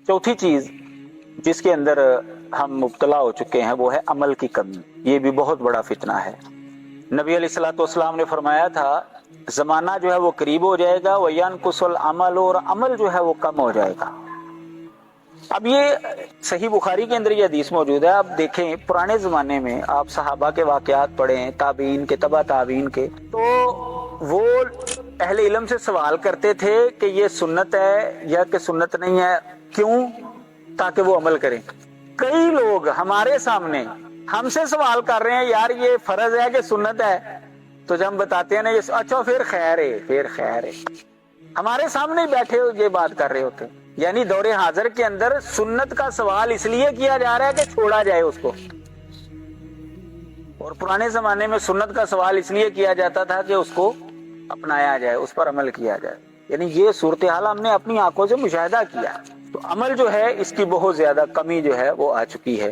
चौथी चीज जिसके अंदर हम मुब्तला हो चुके हैं वो है अमल की कमी। ये भी बहुत बड़ा फितना है। नबी अलैहिस्सलाम ने फरमाया था जमाना जो है वो करीब हो जाएगा, वयनकुसुल अमल, और अमल जो है वो कम हो जाएगा। अब ये सही बुखारी के अंदर ये हदीस मौजूद है। आप देखें पुराने जमाने में आप सहाबा के वाकयात पढ़ें, ताबीन के, तबा ताबीन के, तो वो अहले इल्म से सवाल करते थे कि ये सुन्नत है या कि सुन्नत नहीं है। क्यों? ताकि वो अमल करें। कई लोग हमारे सामने हमसे सवाल कर रहे हैं, यार ये फर्ज है कि सुन्नत है, तो जब हम बताते हैं ना ये अच्छा फिर खैर है, फिर खैर है, हमारे सामने ही बैठे ये बात कर रहे होते हैं। यानी दौरे हाजिर के अंदर सुन्नत का सवाल इसलिए किया जा रहा है कि छोड़ा जाए उसको, और पुराने जमाने में सुन्नत का सवाल इसलिए किया जाता था कि उसको अपनाया जाए, उस पर अमल किया जाए। यानी ये सूरत हाल हमने अपनी आंखों से मुशाहिदा किया। तो अमल जो है इसकी बहुत ज्यादा कमी जो है वो आ चुकी है।